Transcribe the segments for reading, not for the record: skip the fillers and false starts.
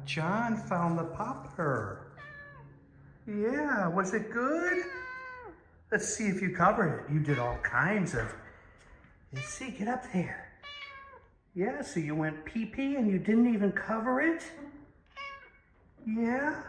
John found the popper. Yeah, was it good? Let's see if you covered it. You did all kinds of... Let's see, get up there. Yeah, so you went pee-pee and you didn't even cover it? Yeah?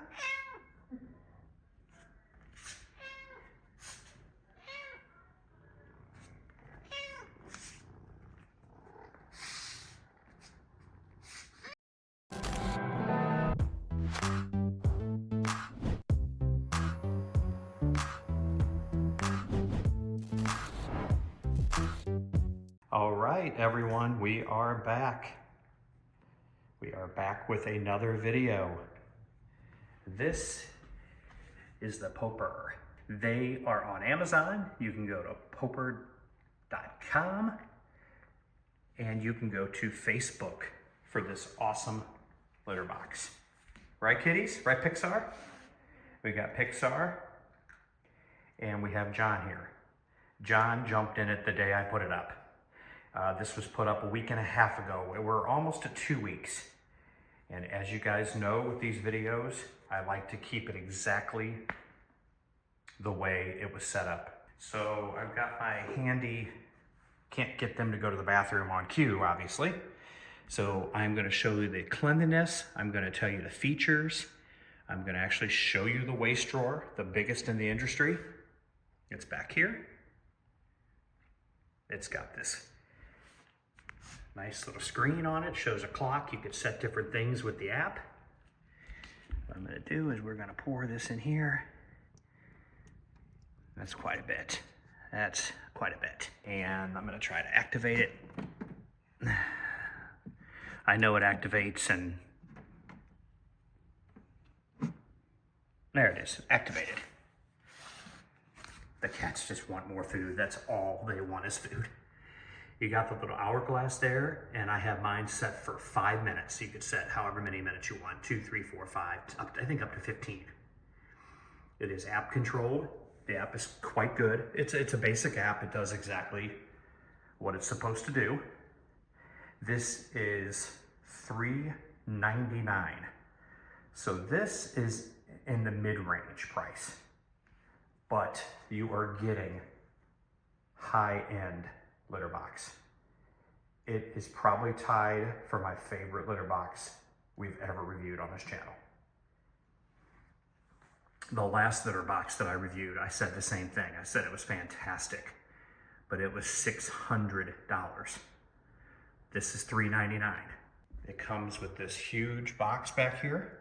All right, everyone, we are back. We are back with another video. This is the Popur. They are on Amazon. You can go to popur.com and you can go to Facebook for this awesome litter box. Right, kitties? Right, Pixar? We got Pixar and we have John here. John jumped in it the day I put it up. This was put up a week and a half ago. We're almost at 2 weeks. And as you guys know with these videos, I like to keep it exactly the way it was set up. So I've got my handy, can't get them to go to the bathroom on cue, obviously. So I'm gonna show you the cleanliness. I'm gonna tell you the features. I'm gonna actually show you the waste drawer, the biggest in the industry. It's back here. It's got this nice little screen on it, shows a clock. You could set different things with the app. What I'm gonna do is we're gonna pour this in here. That's quite a bit. That's quite a bit. And I'm gonna try to activate it. I know it activates and there it is, activated. The cats just want more food. That's all they want is food. You got the little hourglass there, and I have mine set for 5 minutes. You could set however many minutes you want, 2, 3, 4, 5, up to, I think up to 15. It is app controlled. The app is quite good. It's a basic app. It does exactly what it's supposed to do. This is $3.99. So this is in the mid-range price, but you are getting high-end litter box. It is probably tied for my favorite litter box we've ever reviewed on this channel. The last litter box that I reviewed, I said the same thing. I said it was fantastic, but it was $600. This is $3.99. It comes with this huge box back here.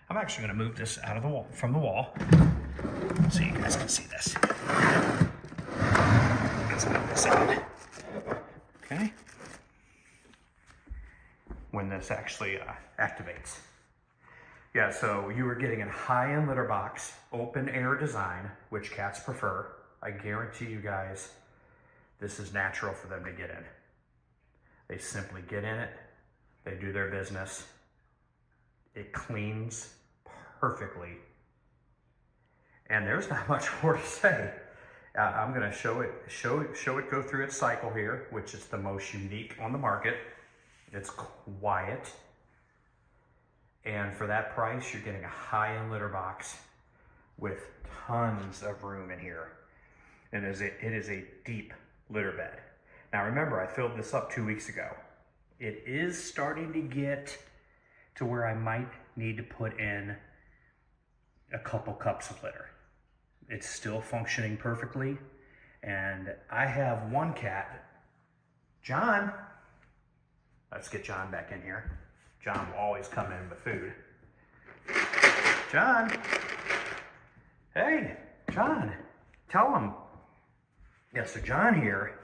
I'm actually gonna move this out of the wall, from the wall, so you guys can see this. Let's move this out. Okay. When this actually activates. Yeah, so you are getting a high-end litter box, open air design, which cats prefer. I guarantee you guys, this is natural for them to get in. They simply get in it, they do their business. It cleans perfectly. And there's not much more to say. I'm gonna show it go through its cycle here, which is the most unique on the market. It's quiet. And for that price, you're getting a high-end litter box with tons of room in here. And it is a deep litter bed. Now remember, I filled this up 2 weeks ago. It is starting to get to where I might need to put in a couple cups of litter. It's still functioning perfectly. And I have one cat, John. Let's get John back in here. John will always come in with food. John. Hey, John, tell him. Yeah, so John here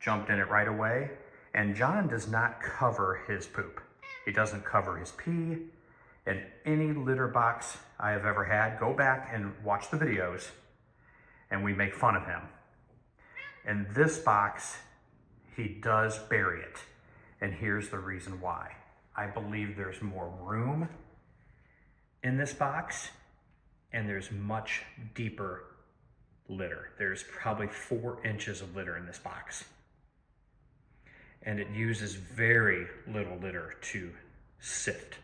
jumped in it right away. And John does not cover his poop. He doesn't cover his pee. And any litter box I have ever had, go back and watch the videos and we make fun of him. In this box, he does bury it. And here's the reason why. I believe there's more room in this box and there's much deeper litter. There's probably 4 inches of litter in this box. And it uses very little litter to sift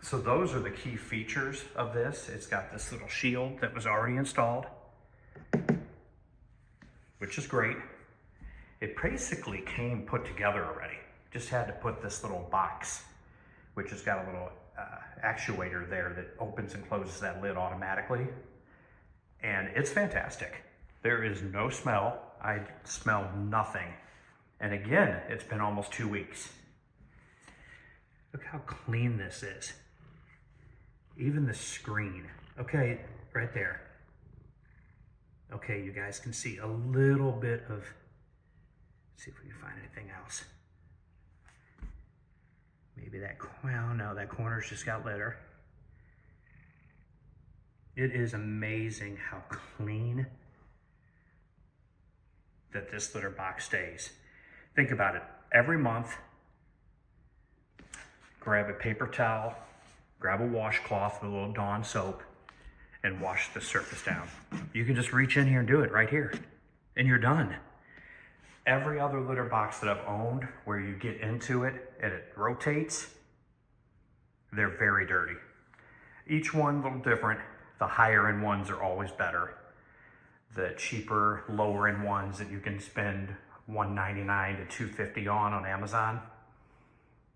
So those are the key features of this. It's got this little shield that was already installed, which is great. It basically came put together already. Just had to put this little box, which has got a little actuator there that opens and closes that lid automatically. And it's fantastic. There is no smell. I smell nothing. And again, it's been almost 2 weeks. Look how clean this is. Even the screen. Okay, right there. Okay, you guys can see a little bit of, let's see if we can find anything else. Maybe that, well, no, that corner's just got litter. It is amazing how clean that this litter box stays. Think about it. Every month, grab a paper towel, grab a washcloth with a little Dawn soap, and wash the surface down. You can just reach in here and do it right here, and you're done. Every other litter box that I've owned where you get into it and it rotates, they're very dirty. Each one a little different. The higher end ones are always better. The cheaper, lower end ones that you can spend $199 to $250 on Amazon,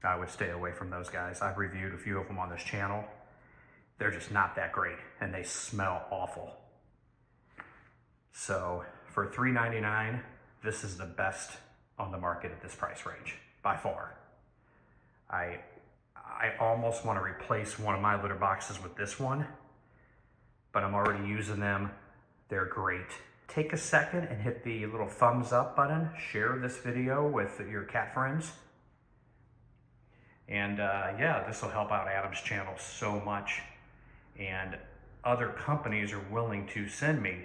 I would stay away from those guys. I've reviewed a few of them on this channel. They're just not that great and they smell awful. So for $3.99, this is the best on the market at this price range, by far. I almost want to replace one of my litter boxes with this one, but I'm already using them. They're great. Take a second and hit the little thumbs up button. Share this video with your cat friends. And yeah, this will help out Adam's channel so much. And other companies are willing to send me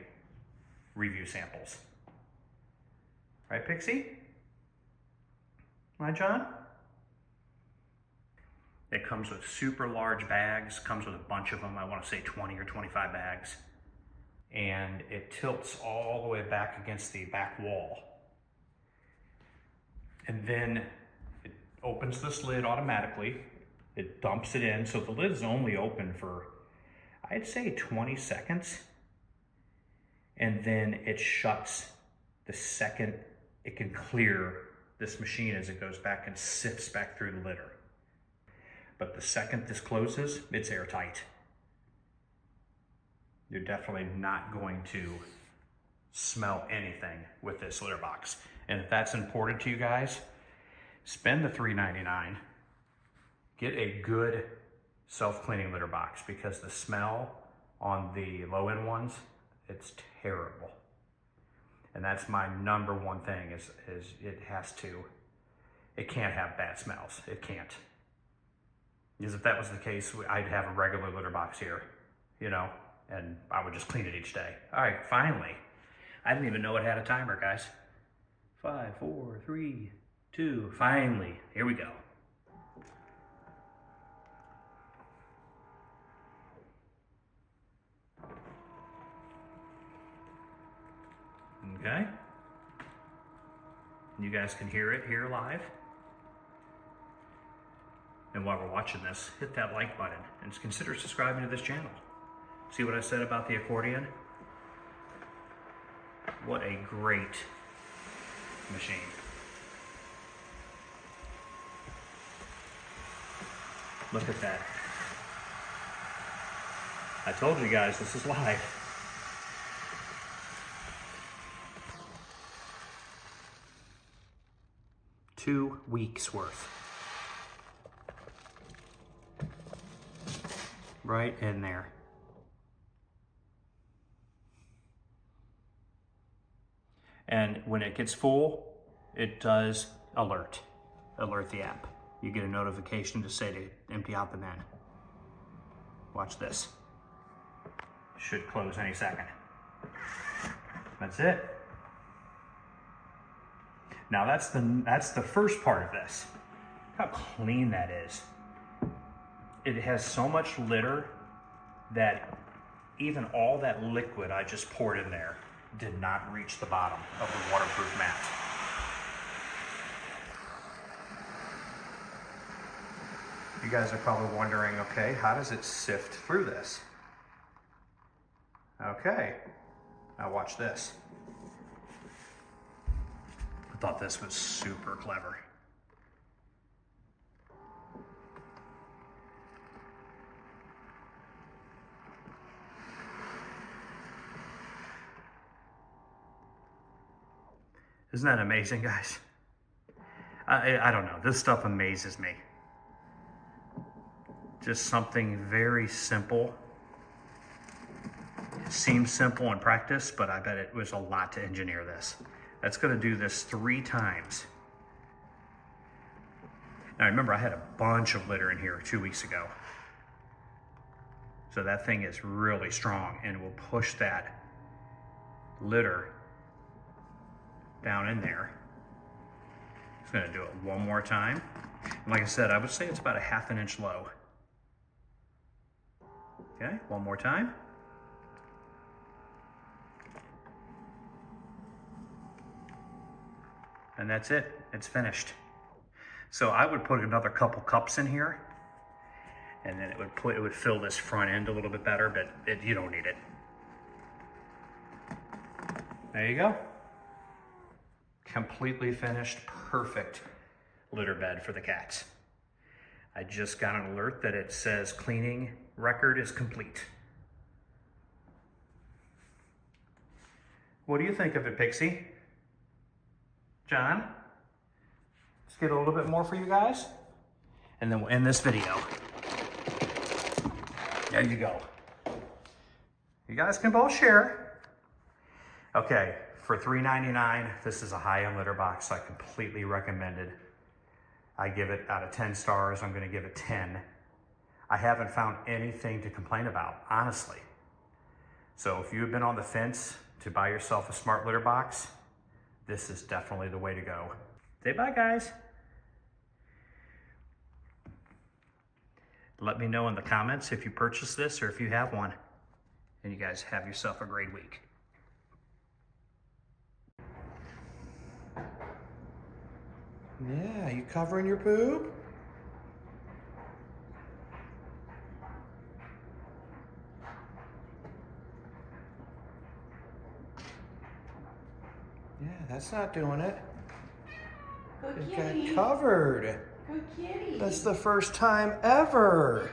review samples. Right, Pixie? Right, John? It comes with super large bags, comes with a bunch of them. I want to say 20 or 25 bags. And it tilts all the way back against the back wall. And then it opens this lid automatically. It dumps it in. So the lid is only open for, I'd say 20 seconds. And then it shuts the second it can clear this machine as it goes back and sifts back through the litter. But the second this closes, it's airtight. You're definitely not going to smell anything with this litter box. And if that's important to you guys, spend the $3.99. Get a good self-cleaning litter box because the smell on the low-end ones, it's terrible. And that's my number one thing is it can't have bad smells. It can't. Because if that was the case, I'd have a regular litter box here, you know, and I would just clean it each day. All right, finally. I didn't even know it had a timer, guys. 5, 4, 3, 2, finally, here we go. Okay. You guys can hear it here live. And while we're watching this, hit that like button and consider subscribing to this channel. See what I said about the accordion? What a great machine. Look at that. I told you guys this is live. Two weeks worth. Right in there. And when it gets full, it does alert the app. You get a notification to say to empty out the bin. Watch this. Should close any second. That's it. Now that's the first part of this. Look how clean that is. It has so much litter that even all that liquid I just poured in there did not reach the bottom of the waterproof mat. You guys are probably wondering, okay, how does it sift through this? Okay, now watch this. I thought this was super clever. Isn't that amazing, guys? I don't know, this stuff amazes me. Just something very simple. It seems simple in practice, but I bet it was a lot to engineer this. That's gonna do this 3 times. Now remember, I had a bunch of litter in here 2 weeks ago. So that thing is really strong and will push that litter down in there. Just gonna do it one more time. And like I said, I would say it's about a 1/2 inch low. Okay, one more time. And that's it, it's finished. So I would put another couple cups in here, and then it would fill this front end a little bit better, but you don't need it. There you go. Completely finished, perfect litter bed for the cats. I just got an alert that it says cleaning record is complete. What do you think of it, Pixie? John? Let's get a little bit more for you guys, and then we'll end this video. There you go. You guys can both share. Okay, for $3.99, this is a high-end litter box. I completely recommend it. I give it out of 10 stars. I'm gonna give it 10. I haven't found anything to complain about, honestly. So if you've been on the fence to buy yourself a smart litter box, this is definitely the way to go. Say bye, guys. Let me know in the comments if you purchased this or if you have one. And you guys have yourself a great week. Yeah, you covering your poop? Yeah, that's not doing it. Good It kitty. got covered. Good kitty. That's the first time ever.